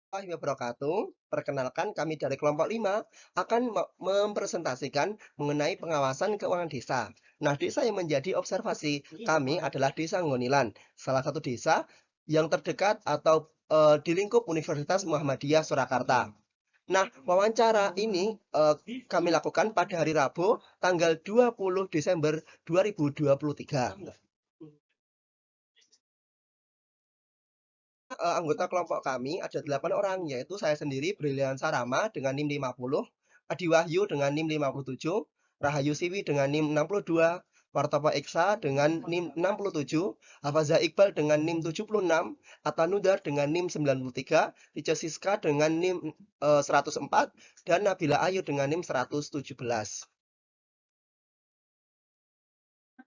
Warahmatullahi wabarakatuh. Perkenalkan kami dari kelompok 5 akan mempresentasikan mengenai pengawasan keuangan desa. Nah, desa yang menjadi observasi kami adalah Desa Ngonilan, salah satu desa yang terdekat atau di lingkup Universitas Muhammadiyah Surakarta. Nah, wawancara ini kami lakukan pada hari Rabu tanggal 20 Desember 2023. Anggota kelompok kami ada 8 orang, yaitu saya sendiri Brilian Sarama dengan NIM 50, Adi Wahyu dengan NIM 57, Rahayu Siwi dengan NIM 62, Wartopo Eksa dengan NIM 67, Hafaza Iqbal dengan NIM 76, Atanudar dengan NIM 93, Rica Siska dengan NIM 104, dan Nabila Ayu dengan NIM 117.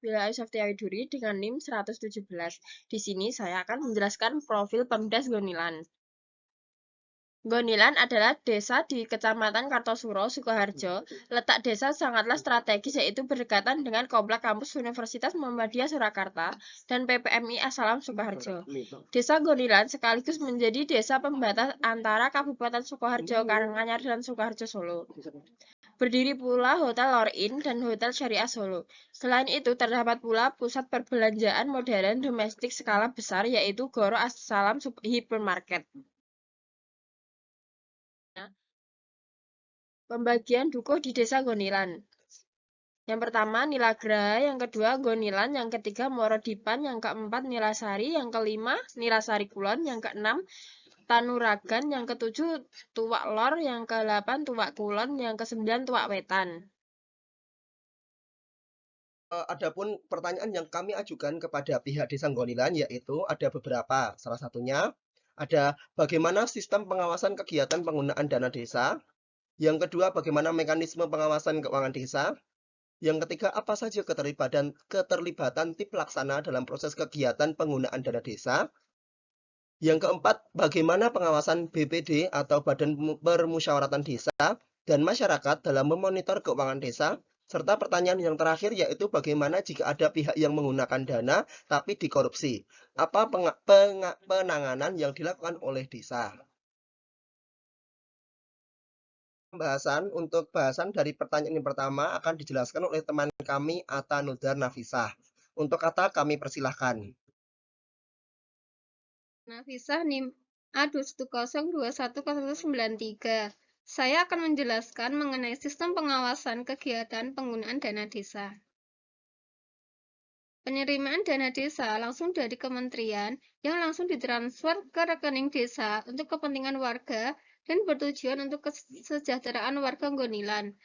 Bila Ayu Duri dengan NIM 117. Di sini saya akan menjelaskan profil Pemdas Gonilan. Gonilan adalah desa di Kecamatan Kartosuro, Sukoharjo. Letak desa sangatlah strategis, yaitu berdekatan dengan komplek kampus Universitas Muhammadiyah Surakarta dan PPMI Asalam Sukoharjo. Desa Gonilan sekaligus menjadi desa pembatas antara Kabupaten Sukoharjo, Karanganyar, dan Sukoharjo Solo. Berdiri pula Hotel Lor-In dan Hotel Syariah Solo. Selain itu, terdapat pula pusat perbelanjaan modern domestik skala besar, yaitu Goro Asalam Hypermarket. Pembagian dukuh di Desa Gonilan. Yang pertama Nilagra, yang kedua Gonilan, yang ketiga Morodipan, yang keempat Nilasari, yang kelima Nilasari Kulon, yang keenam Tanuragan, yang ketujuh Tuwak Lor, yang kedelapan Tuwak Kulon, yang kesembilan Tuwak Wetan. Adapun pertanyaan yang kami ajukan kepada pihak Desa Gonilan yaitu ada beberapa. Salah satunya ada bagaimana sistem pengawasan kegiatan penggunaan dana desa. Yang kedua, bagaimana mekanisme pengawasan keuangan desa. Yang ketiga, apa saja keterlibatan tim pelaksana dalam proses kegiatan penggunaan dana desa. Yang keempat, bagaimana pengawasan BPD atau Badan Permusyawaratan Desa dan masyarakat dalam memonitor keuangan desa. Serta pertanyaan yang terakhir yaitu bagaimana jika ada pihak yang menggunakan dana tapi dikorupsi. Apa penanganan yang dilakukan oleh desa? Bahasan dari pertanyaan yang pertama akan dijelaskan oleh teman kami Ata Nudar Nafisah. Untuk Ata kami persilahkan. Nafisah NIM A210210193. Saya akan menjelaskan mengenai sistem pengawasan kegiatan penggunaan dana desa. Penerimaan dana desa langsung dari kementerian yang langsung ditransfer ke rekening desa untuk kepentingan warga dan bertujuan untuk kesejahteraan warga Gonilan.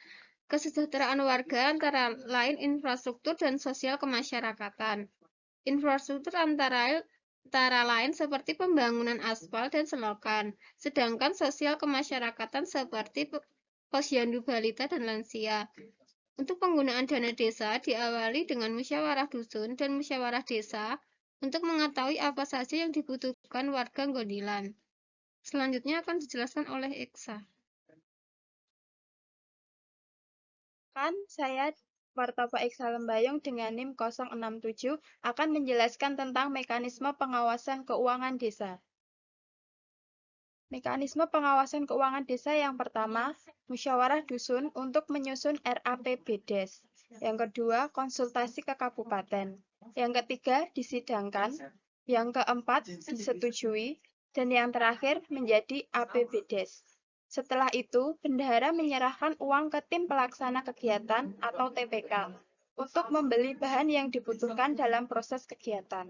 Kesejahteraan warga antara lain infrastruktur dan sosial kemasyarakatan. Infrastruktur antara lain seperti pembangunan aspal dan selokan, sedangkan sosial kemasyarakatan seperti posyandu balita dan lansia. Untuk penggunaan dana desa diawali dengan musyawarah dusun dan musyawarah desa untuk mengetahui apa saja yang dibutuhkan warga Gonilan. Selanjutnya akan dijelaskan oleh Eksa. Saya Wartopo Eksa Lembayung dengan NIM 067 akan menjelaskan tentang mekanisme pengawasan keuangan desa. Mekanisme pengawasan keuangan desa yang pertama, musyawarah dusun untuk menyusun RAPBDes. Yang kedua, konsultasi ke kabupaten. Yang ketiga, disidangkan. Yang keempat, disetujui. Dan yang terakhir, menjadi APBDes. Setelah itu, bendahara menyerahkan uang ke tim pelaksana kegiatan atau TPK untuk membeli bahan yang dibutuhkan dalam proses kegiatan.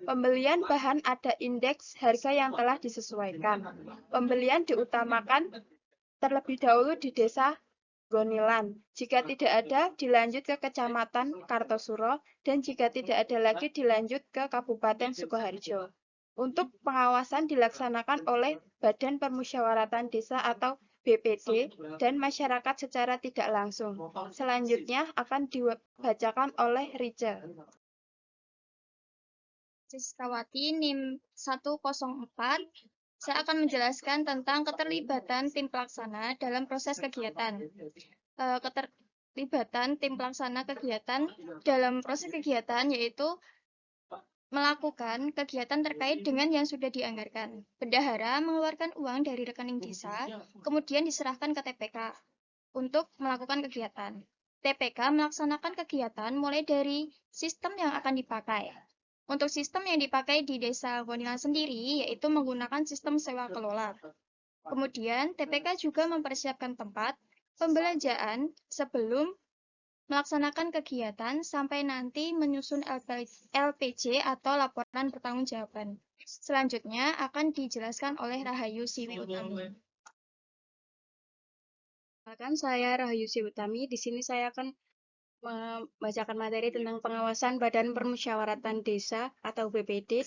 Pembelian bahan ada indeks harga yang telah disesuaikan. Pembelian diutamakan terlebih dahulu di desa Gonilan. Jika tidak ada, dilanjut ke Kecamatan Kartosuro, dan jika tidak ada lagi, dilanjut ke Kabupaten Sukoharjo. Untuk pengawasan dilaksanakan oleh Badan Permusyawaratan Desa atau BPD dan masyarakat secara tidak langsung. Selanjutnya akan dibacakan oleh Rica. Siskawati NIM 104. Saya akan menjelaskan tentang keterlibatan tim pelaksana dalam proses kegiatan. Keterlibatan tim pelaksana kegiatan dalam proses kegiatan yaitu melakukan kegiatan terkait dengan yang sudah dianggarkan. Bendahara mengeluarkan uang dari rekening desa, kemudian diserahkan ke TPK untuk melakukan kegiatan. TPK melaksanakan kegiatan mulai dari sistem yang akan dipakai. Untuk sistem yang dipakai di Desa Gonilan sendiri, yaitu menggunakan sistem sewa kelola. Kemudian, TPK juga mempersiapkan tempat pembelanjaan sebelum melaksanakan kegiatan sampai nanti menyusun LPJ atau laporan pertanggungjawaban. Selanjutnya akan dijelaskan oleh Rahayu Siwi Utami. Perkenalkan, saya Rahayu Siwi Utami. Di sini saya akan membacakan materi tentang pengawasan Badan Permusyawaratan Desa atau BPD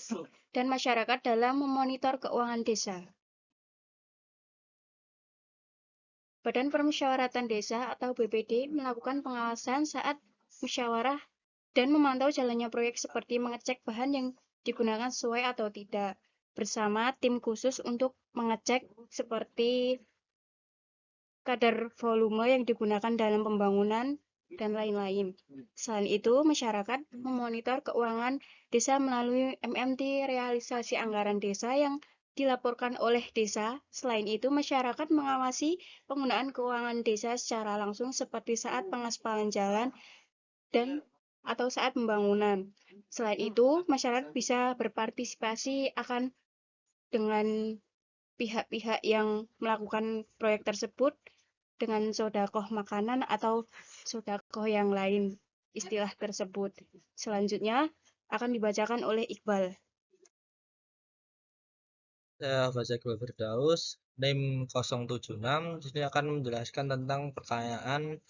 dan masyarakat dalam memonitor keuangan desa. Badan Permusyawaratan Desa atau BPD melakukan pengawasan saat musyawarah dan memantau jalannya proyek seperti mengecek bahan yang digunakan sesuai atau tidak, bersama tim khusus untuk mengecek seperti kadar volume yang digunakan dalam pembangunan, dan lain-lain. Selain itu, masyarakat memonitor keuangan desa melalui MMT realisasi anggaran desa yang dilaporkan oleh desa. Selain itu, masyarakat mengawasi penggunaan keuangan desa secara langsung seperti saat pengaspalan jalan dan atau saat pembangunan. Selain itu, masyarakat bisa berpartisipasi akan dengan pihak-pihak yang melakukan proyek tersebut dengan sodakoh makanan atau sodakoh yang lain istilah tersebut. Selanjutnya akan dibacakan oleh Iqbal. Saya baca Iqbal Firdaus, NIM 076. Di sini akan menjelaskan tentang pertanyaan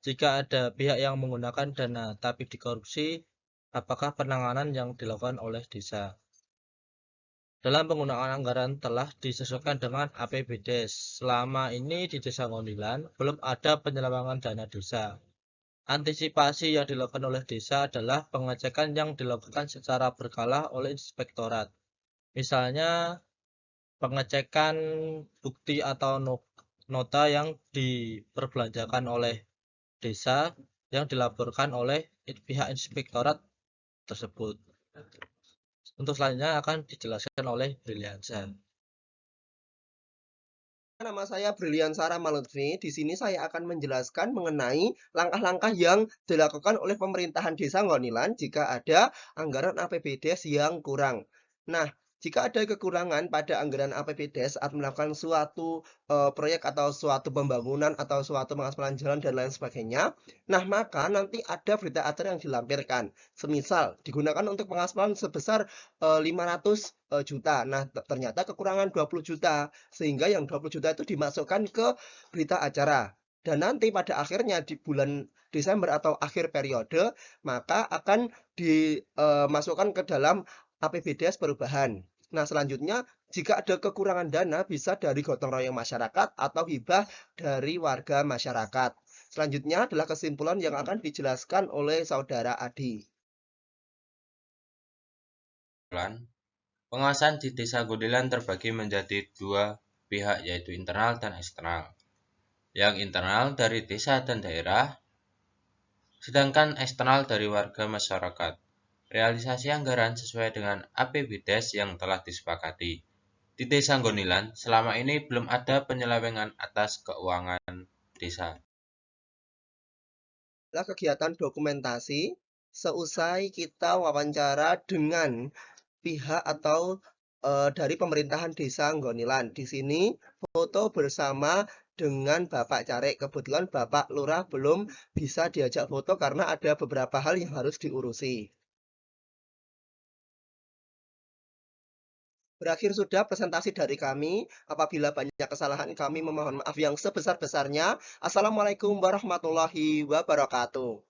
jika ada pihak yang menggunakan dana tapi dikorupsi, apakah penanganan yang dilakukan oleh desa? Dalam penggunaan anggaran telah disesuaikan dengan APBDes. Selama ini di Desa Gonilan belum ada penyelewengan dana desa. Antisipasi yang dilakukan oleh desa adalah pengecekan yang dilakukan secara berkala oleh inspektorat. Misalnya pengecekan bukti atau nota yang diperbelanjakan oleh desa yang dilaporkan oleh pihak inspektorat tersebut. Untuk selanjutnya akan dijelaskan oleh Briliansyah. Nama saya Briliansara Malutfi. Di sini saya akan menjelaskan mengenai langkah-langkah yang dilakukan oleh pemerintahan Desa Gonilan jika ada anggaran APBDes yang kurang. Nah, jika ada kekurangan pada anggaran APBDes saat melakukan suatu proyek atau suatu pembangunan atau suatu pengaspalan jalan dan lain sebagainya, nah maka nanti ada berita acara yang dilampirkan. Semisal digunakan untuk pengaspalan sebesar 500 juta. Nah, ternyata kekurangan 20 juta. Sehingga yang 20 juta itu dimasukkan ke berita acara. Dan nanti pada akhirnya di bulan Desember atau akhir periode, maka akan dimasukkan ke dalam APBDes perubahan. Nah, selanjutnya jika ada kekurangan dana bisa dari gotong royong masyarakat atau hibah dari warga masyarakat. Selanjutnya adalah kesimpulan yang akan dijelaskan oleh Saudara Adi. Pengawasan di Desa Gonilan terbagi menjadi dua pihak, yaitu internal dan eksternal. Yang internal dari desa dan daerah, sedangkan eksternal dari warga masyarakat. Realisasi anggaran sesuai dengan APBDes yang telah disepakati. Di Desa Gonilan, selama ini belum ada penyelewengan atas keuangan desa. Adalah kegiatan dokumentasi seusai kita wawancara dengan pihak atau dari pemerintahan Desa Gonilan. Di sini foto bersama dengan Bapak Carek. Kebetulan Bapak Lurah belum bisa diajak foto karena ada beberapa hal yang harus diurusi. Berakhir sudah presentasi dari kami. Apabila banyak kesalahan, kami memohon maaf yang sebesar-besarnya. Assalamualaikum warahmatullahi wabarakatuh.